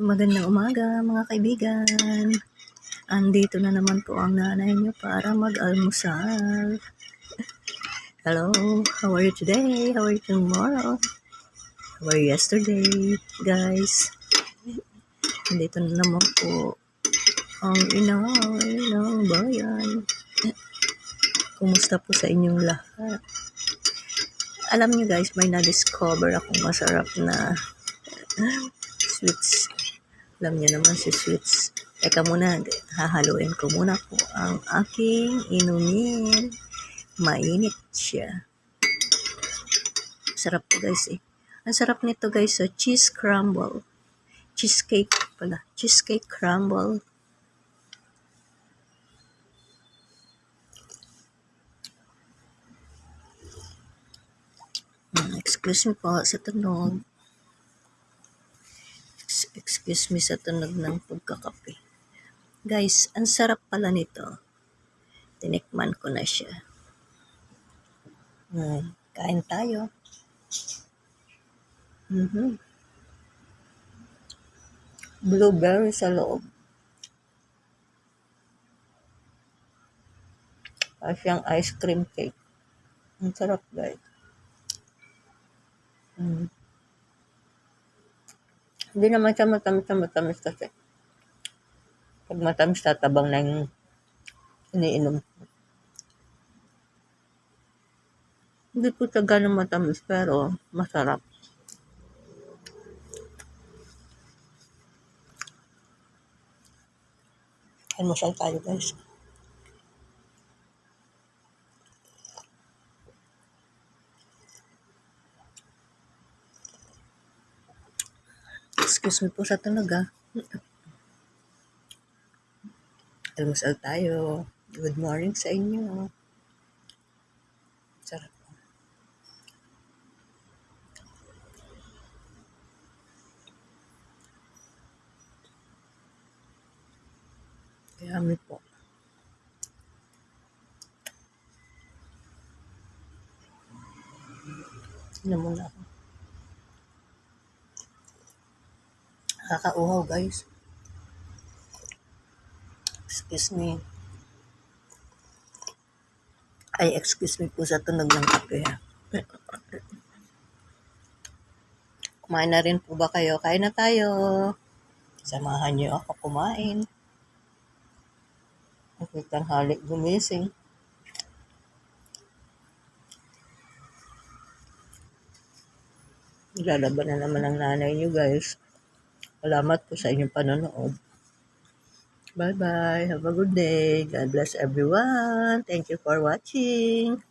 Magandang umaga mga kaibigan. Andito na naman po ang nanay niyo para mag-almusal. Hello, how are you today? How are you tomorrow? How are you yesterday, guys? Andito na naman po ang inay ng bayan. Kumusta po sa inyong lahat? Alam niyo guys, may na-discover akong masarap na sweets. Alam niyo naman si sweets. Teka muna, hahaluin ko muna po ang aking inumin. Mainit siya. Sarap po guys eh. Ang sarap nito guys, cheese crumble. Cheesecake pala. Cheesecake crumble. Excuse me po sa tunog. Excuse me sa tunog ng pagkakape. Guys, ang sarap pala nito. Tinikman ko na siya. Kain tayo. Blueberry sa loob. Siyang ice cream cake. Ang sarap guys. Hindi naman siya matamis kasi. Pag matamis, tatabang na yung iniinom. Hindi po siya ganun matamis pero masarap. Almusal tayo guys. Excuse me po sa tunog Almusal tayo. Good morning sa inyo. Sarap. Yummy po. Inom muna ako. Nakakauhaw guys. Excuse me. Ay, excuse me po sa tunog ng kape Kumain na rin po ba kayo? Kain na tayo. Samahan niyo ako kumain. Kasi tanghali gumising. Lalaban na naman ang nanay niyo guys. Salamat po sa inyong panonood. Bye-bye. Have a good day. God bless everyone. Thank you for watching.